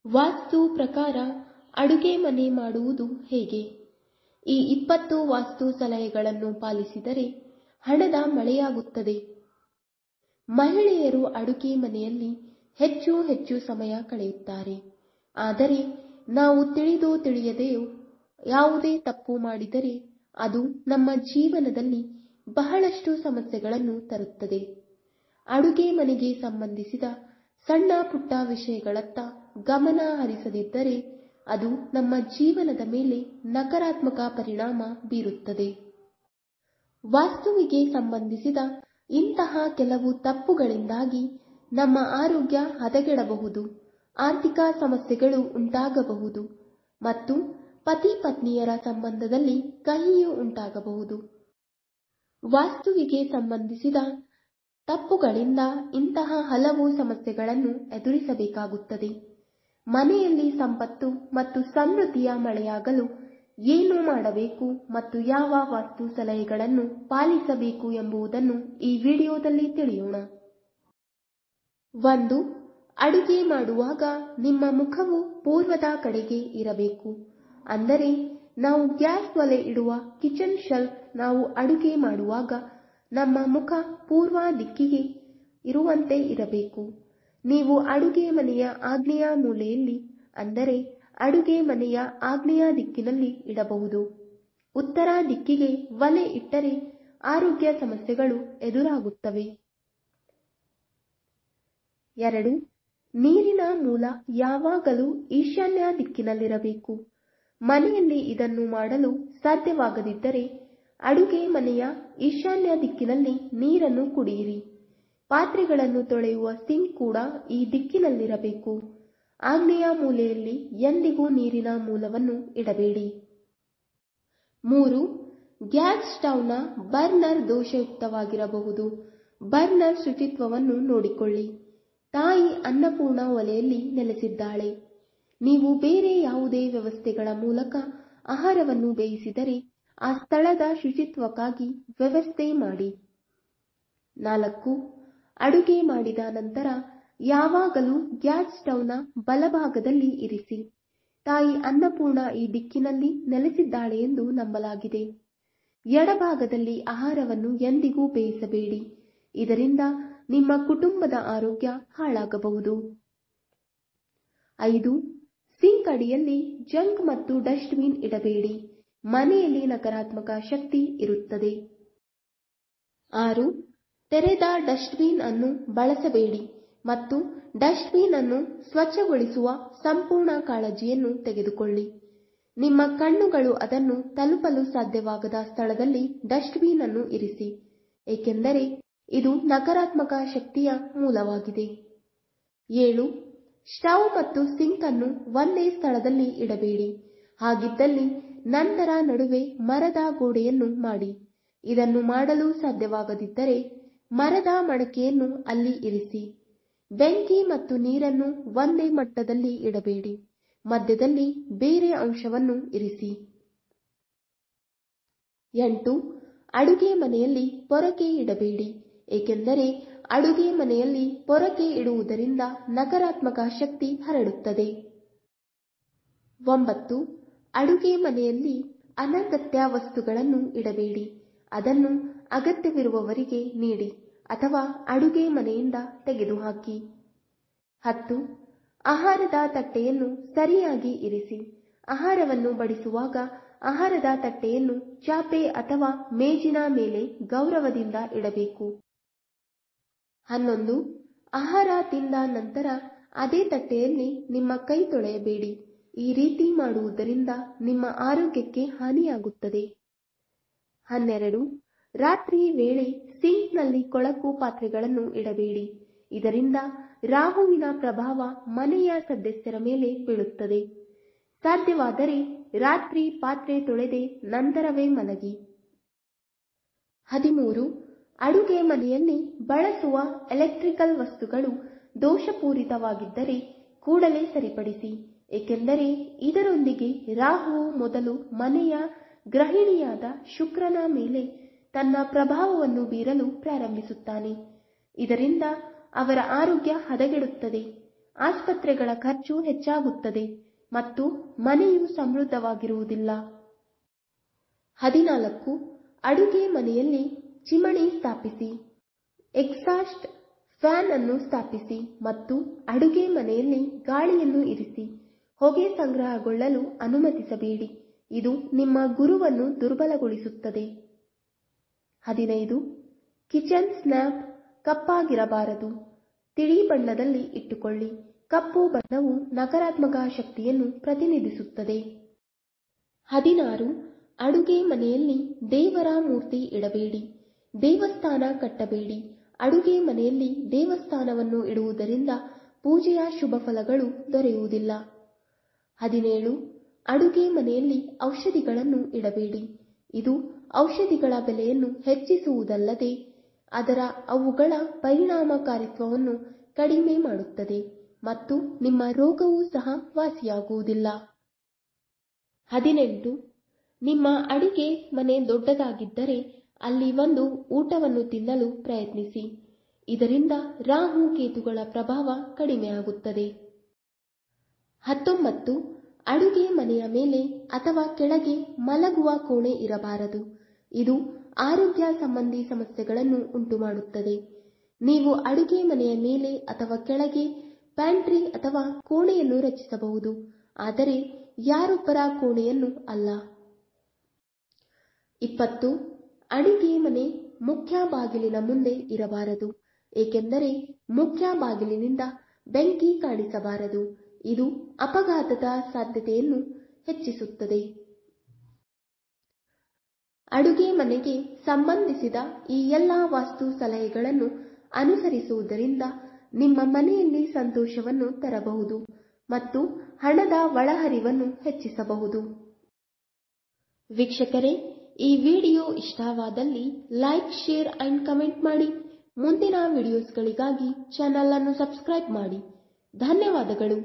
ವಾಸ್ತು ಪ್ರಕಾರ ಅಡುಗೆ ಮನೆ ಮಾಡುವುದು ಹೇಗೆ? ಈ 20 ವಾಸ್ತು ಸಲಹೆಗಳನ್ನು ಪಾಲಿಸಿದರೆ ಹಣದ ಮಳೆಯಾಗುತ್ತದೆ. ಮಹಿಳೆಯರು ಅಡುಗೆ ಮನೆಯಲ್ಲಿ ಹೆಚ್ಚು ಹೆಚ್ಚು ಸಮಯ ಕಳೆಯುತ್ತಾರೆ. ಆದರೆ ನಾವು ತಿಳಿದೋ ತಿಳಿಯದೆಯೋ ಯಾವುದೇ ತಪ್ಪು ಮಾಡಿದರೆ ಅದು ನಮ್ಮ ಜೀವನದಲ್ಲಿ ಬಹಳಷ್ಟು ಸಮಸ್ಯೆಗಳನ್ನು ತರುತ್ತದೆ. ಅಡುಗೆ ಮನೆಗೆ ಸಂಬಂಧಿಸಿದ ಸಣ್ಣ ಪುಟ್ಟ ವಿಷಯಗಳತ್ತ ಗಮನ ಹರಿಸದಿದ್ದರೆ ಅದು ನಮ್ಮ ಜೀವನದ ಮೇಲೆ ನಕಾರಾತ್ಮಕ ಪರಿಣಾಮ ಬೀರುತ್ತದೆ. ವಾಸ್ತುವಿಗೆ ಸಂಬಂಧಿಸಿದ ಇಂತಹ ಕೆಲವು ತಪ್ಪುಗಳಿಂದಾಗಿ ನಮ್ಮ ಆರೋಗ್ಯ ಹದಗೆಡಬಹುದು, ಆರ್ಥಿಕ ಸಮಸ್ಯೆಗಳು ಉಂಟಾಗಬಹುದು ಮತ್ತು ಪತಿ ಪತ್ನಿಯರ ಸಂಬಂಧದಲ್ಲಿ ಕಹಿಯೂ ಉಂಟಾಗಬಹುದು. ವಾಸ್ತುವಿಗೆ ಸಂಬಂಧಿಸಿದ ತಪ್ಪುಗಳಿಂದ ಇಂತಹ ಹಲವು ಸಮಸ್ಯೆಗಳನ್ನು ಎದುರಿಸಬೇಕಾಗುತ್ತದೆ. ಮನೆಯಲ್ಲಿ ಸಂಪತ್ತು ಮತ್ತು ಸಮೃದ್ಧಿಯ ಮಳೆಯಾಗಲು ಏನು ಮಾಡಬೇಕು ಮತ್ತು ಯಾವ ವಾಸ್ತು ಸಲಹೆಗಳನ್ನು ಪಾಲಿಸಬೇಕು ಎಂಬುದನ್ನು ಈ ವಿಡಿಯೋದಲ್ಲಿ ತಿಳಿಯೋಣ. 1. ಅಡುಗೆ ಮಾಡುವಾಗ ನಿಮ್ಮ ಮುಖವು ಪೂರ್ವದ ಕಡೆಗೆ ಇರಬೇಕು. ಅಂದರೆ ನಾವು ಗ್ಯಾಸ್ ಒಲೆ ಇಡುವ ಕಿಚನ್ ಶೆಲ್ಫ್ ನಾವು ಅಡುಗೆ ಮಾಡುವಾಗ ನಮ್ಮ ಮುಖ ಪೂರ್ವ ದಿಕ್ಕಿಗೆ ಇರುವಂತೆ ಇರಬೇಕು. ನೀವು ಅಡುಗೆ ಮನೆಯ ಆಗ್ನೇಯ ಮೂಲೆಯಲ್ಲಿ ಅಂದರೆ ಅಡುಗೆ ಮನೆಯ ಆಗ್ನೇಯ ದಿಕ್ಕಿನಲ್ಲಿ ಇಡಬಹುದು. ಉತ್ತರ ದಿಕ್ಕಿಗೆ ಒಲೆ ಇಟ್ಟರೆ ಆರೋಗ್ಯ ಸಮಸ್ಯೆಗಳು ಎದುರಾಗುತ್ತವೆ. 2. ನೀರಿನ ಮೂಲ ಯಾವಾಗಲೂ ಈಶಾನ್ಯ ದಿಕ್ಕಿನಲ್ಲಿರಬೇಕು. ಮನೆಯಲ್ಲಿ ಇದನ್ನು ಮಾಡಲು ಸಾಧ್ಯವಾಗದಿದ್ದರೆ ಅಡುಗೆ ಮನೆಯ ಈಶಾನ್ಯ ದಿಕ್ಕಿನಲ್ಲಿ ನೀರನ್ನು ಕುಡಿಯಿರಿ. ಪಾತ್ರೆಗಳನ್ನು ತೊಳೆಯುವ ಸಿಂಕ್ ಕೂಡ ಈ ದಿಕ್ಕಿನಲ್ಲಿರಬೇಕು. ಆಗ್ನೇಯ ಮೂಲೆಯಲ್ಲಿ ಎಂದಿಗೂ ನೀರಿನ ಮೂಲವನ್ನು ಇಡಬೇಡಿ. 3. ಗ್ಯಾಸ್ ಸ್ಟವ್ನ ಬರ್ನರ್ ದೋಷಯುಕ್ತವಾಗಿರಬಹುದು. ಬರ್ನರ್ ಶುಚಿತ್ವವನ್ನು ನೋಡಿಕೊಳ್ಳಿ. ತಾಯಿ ಅನ್ನಪೂರ್ಣ ಒಲೆಯಲ್ಲಿ ನೆಲೆಸಿದ್ದಾಳೆ. ನೀವು ಬೇರೆ ಯಾವುದೇ ವ್ಯವಸ್ಥೆಗಳ ಮೂಲಕ ಆಹಾರವನ್ನು ಬೇಯಿಸಿದರೆ ಆ ಸ್ಥಳದ ಶುಚಿತ್ವಕ್ಕಾಗಿ ವ್ಯವಸ್ಥೆ ಮಾಡಿ. 4. ಅಡುಗೆ ಮಾಡಿದ ನಂತರ ಯಾವಾಗಲೂ ಗ್ಯಾಸ್ ಸ್ಟವ್ನ ಬಲಭಾಗದಲ್ಲಿ ಇರಿಸಿ. ತಾಯಿ ಅನ್ನಪೂರ್ಣ ಈ ದಿಕ್ಕಿನಲ್ಲಿ ನೆಲೆಸಿದ್ದಾಳೆ ಎಂದು ನಂಬಲಾಗಿದೆ. ಎಡಭಾಗದಲ್ಲಿ ಆಹಾರವನ್ನು ಎಂದಿಗೂ ಬೇಯಿಸಬೇಡಿ. ಇದರಿಂದ ನಿಮ್ಮ ಕುಟುಂಬದ ಆರೋಗ್ಯ ಹಾಳಾಗಬಹುದು. 5. ಸಿಂಕ್ ಅಡಿಯಲ್ಲಿ ಜಂಕ್ ಮತ್ತು ಡಸ್ಟ್ ಬಿನ್ ಇಡಬೇಡಿ. ಮನೆಯಲ್ಲಿ ನಕಾರಾತ್ಮಕ ಶಕ್ತಿ ಇರುತ್ತದೆ. 6. ತೆರೆದ ಡಸ್ಟ್ ಬಿನ್ ಅನ್ನು ಬಳಸಬೇಡಿ ಮತ್ತು ಡಸ್ಟ್ ಬಿನ್ ಅನ್ನು ಸ್ವಚ್ಛಗೊಳಿಸುವ ಸಂಪೂರ್ಣ ಕಾಳಜಿಯನ್ನು ತೆಗೆದುಕೊಳ್ಳಿ. ನಿಮ್ಮ ಕಣ್ಣುಗಳು ಅದನ್ನು ತಲುಪಲು ಸಾಧ್ಯವಾಗದ ಸ್ಥಳದಲ್ಲಿ ಡಸ್ಟ್ ಬಿನ್ ಅನ್ನು ಇರಿಸಿ, ಏಕೆಂದರೆ ಇದು ನಕಾರಾತ್ಮಕ ಶಕ್ತಿಯ ಮೂಲವಾಗಿದೆ. 7. ಸ್ಟವ್ ಮತ್ತು ಸಿಂಕ್ ಅನ್ನು ಒಂದೇ ಸ್ಥಳದಲ್ಲಿ ಇಡಬೇಡಿ. ಹಾಗಿದ್ದಲ್ಲಿ ನಂತರ ನಡುವೆ ಮರದ ಗೋಡೆಯನ್ನು ಮಾಡಿ. ಇದನ್ನು ಮಾಡಲು ಸಾಧ್ಯವಾಗದಿದ್ದರೆ ಮರದ ಮಡಕೆಯನ್ನು ಅಲ್ಲಿ ಇರಿಸಿ. ಬೆಂಕಿ ಮತ್ತು ನೀರನ್ನು ಒಂದೇ ಮಟ್ಟದಲ್ಲಿ ಇಡಬೇಡಿ. ಮಧ್ಯದಲ್ಲಿ ಬೇರೆ ಅಂಶವನ್ನು ಇರಿಸಿ. 8. ಅಡುಗೆ ಮನೆಯಲ್ಲಿ ಪೊರಕೆ ಇಡಬೇಡಿ, ಏಕೆಂದರೆ ಅಡುಗೆ ಮನೆಯಲ್ಲಿ ಪೊರಕೆ ಇಡುವುದರಿಂದ ನಕಾರಾತ್ಮಕ ಶಕ್ತಿ ಹರಡುತ್ತದೆ. 9. ಅಡುಗೆ ಮನೆಯಲ್ಲಿ ಅನಗತ್ಯ ವಸ್ತುಗಳನ್ನು ಇಡಬೇಡಿ. ಅದನ್ನು ಅಗತ್ಯವಿರುವವರಿಗೆ ನೀಡಿ ಅಥವಾ ಅಡುಗೆ ಮನೆಯಿಂದ ತೆಗೆದುಹಾಕಿ. 10. ಆಹಾರದ ತಟ್ಟೆಯನ್ನು ಸರಿಯಾಗಿ ಇರಿಸಿ. ಆಹಾರವನ್ನು ಬಡಿಸುವಾಗ ಆಹಾರದ ತಟ್ಟೆಯನ್ನು ಚಾಪೆ ಅಥವಾ ಮೇಜಿನ ಮೇಲೆ ಗೌರವದಿಂದ ಇಡಬೇಕು. 11. ಆಹಾರ ತಿಂದ ನಂತರ ಅದೇ ತಟ್ಟೆಯಲ್ಲಿ ನಿಮ್ಮ ಕೈ ತೊಳೆಯಬೇಡಿ. ಈ ರೀತಿ ಮಾಡುವುದರಿಂದ ನಿಮ್ಮ ಆರೋಗ್ಯಕ್ಕೆ ಹಾನಿಯಾಗುತ್ತದೆ. 12. ರಾತ್ರಿ ವೇಳೆ ಸಿಂಕ್ನಲ್ಲಿ ಕೊಳಕು ಪಾತ್ರೆಗಳನ್ನು ಇಡಬೇಡಿ. ಇದರಿಂದ ರಾಹುವಿನ ಪ್ರಭಾವ ಮನೆಯ ಸದಸ್ಯರ ಮೇಲೆ ಬೀಳುತ್ತದೆ. ಸಾಧ್ಯವಾದರೆ ರಾತ್ರಿ ಪಾತ್ರೆ ತೊಳೆದೆ ನಂತರವೇ ಮಲಗಿ. 13. ಅಡುಗೆ ಮನೆಯಲ್ಲಿ ಬಳಸುವ ಎಲೆಕ್ಟ್ರಿಕಲ್ ವಸ್ತುಗಳು ದೋಷಪೂರಿತವಾಗಿದ್ದರೆ ಕೂಡಲೇ ಸರಿಪಡಿಸಿ, ಏಕೆಂದರೆ ಇದರೊಂದಿಗೆ ರಾಹುವು ಮೊದಲು ಮನೆಯ ಗೃಹಿಣಿಯಾದ ಶುಕ್ರನ ಮೇಲೆ ತನ್ನ ಪ್ರಭಾವವನ್ನು ಬೀರಲು ಪ್ರಾರಂಭಿಸುತ್ತಾನೆ. ಇದರಿಂದ ಅವರ ಆರೋಗ್ಯ ಹದಗೆಡುತ್ತದೆ. ಆಸ್ಪತ್ರೆಗಳ ಖರ್ಚು ಹೆಚ್ಚಾಗುತ್ತದೆ ಮತ್ತು ಮನೆಯು ಸಮೃದ್ಧವಾಗಿರುವುದಿಲ್ಲ. 14. ಅಡುಗೆ ಮನೆಯಲ್ಲಿ ಚಿಮಣಿ ಸ್ಥಾಪಿಸಿ. ಎಕ್ಸಾಸ್ಟ್ ಫ್ಯಾನ್ ಅನ್ನು ಸ್ಥಾಪಿಸಿ ಮತ್ತು ಅಡುಗೆ ಮನೆಯಲ್ಲಿ ಗಾಳಿಯನ್ನು ಇರಿಸಿ. ಹೊಗೆ ಸಂಗ್ರಹಗೊಳ್ಳಲು ಅನುಮತಿಸಬೇಡಿ, ಇದು ನಿಮ್ಮ ಗುರುವನ್ನು ದುರ್ಬಲಗೊಳಿಸುತ್ತದೆ. 15. Kitchen snap ಕಪ್ಪಾಗಿರಬಾರದು. ತಿಳಿ ಬಣ್ಣದಲ್ಲಿ ಇಟ್ಟುಕೊಳ್ಳಿ. ಕಪ್ಪು ಬಣ್ಣವು ನಕಾರಾತ್ಮಕ ಶಕ್ತಿಯನ್ನು ಪ್ರತಿನಿಧಿಸುತ್ತದೆ. 16. ಅಡುಗೆ ಮನೆಯಲ್ಲಿ ದೇವರ ಮೂರ್ತಿ ಇಡಬೇಡಿ. ದೇವಸ್ಥಾನ ಕಟ್ಟಬೇಡಿ. ಅಡುಗೆ ಮನೆಯಲ್ಲಿ ದೇವಸ್ಥಾನವನ್ನು ಇಡುವುದರಿಂದ ಪೂಜೆಯ ಶುಭ ಫಲಗಳು ದೊರೆಯುವುದಿಲ್ಲ. 17. ಅಡುಗೆ ಮನೆಯಲ್ಲಿ ಔಷಧಿಗಳನ್ನು ಇಡಬೇಡಿ. ಇದು ಔಷಧಿಗಳ ಬೆಲೆಯನ್ನು ಹೆಚ್ಚಿಸುವುದಲ್ಲದೆ ಅವುಗಳ ಪರಿಣಾಮಕಾರಿತ್ವವನ್ನು ಕಡಿಮೆ ಮಾಡುತ್ತದೆ ಮತ್ತು ನಿಮ್ಮ ರೋಗವೂ ಸಹ ವಾಸಿಯಾಗುವುದಿಲ್ಲ. 18. ನಿಮ್ಮ ಅಡಿಗೆ ಮನೆ ದೊಡ್ಡದಾಗಿದ್ದರೆ ಅಲ್ಲಿ ಒಂದು ಊಟವನ್ನು ತಿನ್ನಲು ಪ್ರಯತ್ನಿಸಿ. ಇದರಿಂದ ರಾಹು ಕೇತುಗಳ ಪ್ರಭಾವ ಕಡಿಮೆಯಾಗುತ್ತದೆ. 19. ಅಡುಗೆ ಮನೆಯ ಮೇಲೆ ಅಥವಾ ಕೆಳಗೆ ಮಲಗುವ ಕೋಣೆ ಇರಬಾರದು. ಇದು ಆರೋಗ್ಯ ಸಂಬಂಧಿ ಸಮಸ್ಯೆಗಳನ್ನು ಉಂಟುಮಾಡುತ್ತದೆ. ನೀವು ಅಡುಗೆ ಮನೆಯ ಮೇಲೆ ಅಥವಾ ಕೆಳಗೆ ಪ್ಯಾಂಟ್ರಿ ಅಥವಾ ಕೋಣೆಯನ್ನು ರಚಿಸಬಹುದು, ಆದರೆ ಯಾರೊಬ್ಬರ ಕೋಣೆಯನ್ನು ಅಲ್ಲ. 20. ಅಡುಗೆ ಮನೆ ಮುಖ್ಯ ಬಾಗಿಲಿನ ಮುಂದೆ ಇರಬಾರದು, ಏಕೆಂದರೆ ಮುಖ್ಯ ಬಾಗಿಲಿನಿಂದ ಬೆಂಕಿ ಕಾಣಿಸಬಾರದು. ಇದು ಅಪಘಾತದ ಸಾಧ್ಯತೆಯನ್ನು ಹೆಚ್ಚಿಸುತ್ತದೆ. ಅಡುಗೆ ಮನೆಗೆ ಸಂಬಂಧಿಸಿದ ಈ ಎಲ್ಲ ವಾಸ್ತು ಸಲಹೆಗಳನ್ನು ಅನುಸರಿಸುವುದರಿಂದ ನಿಮ್ಮ ಮನೆಯಲ್ಲಿ ಸಂತೋಷವನ್ನು ತರಬಹುದು ಮತ್ತು ಹಣದ ಒಳಹರಿವನ್ನು ಹೆಚ್ಚಿಸಬಹುದು. ವೀಕ್ಷಕರೇ, ಈ ವಿಡಿಯೋ ಇಷ್ಟವಾದಲ್ಲಿ ಲೈಕ್, ಶೇರ್ ಅಂಡ್ ಕಮೆಂಟ್ ಮಾಡಿ. ಮುಂದಿನ ವಿಡಿಯೋಸ್ಗಳಿಗಾಗಿ ಚಾನೆಲ್ ಅನ್ನು ಸಬ್ಸ್ಕ್ರೈಬ್ ಮಾಡಿ. ಧನ್ಯವಾದಗಳು.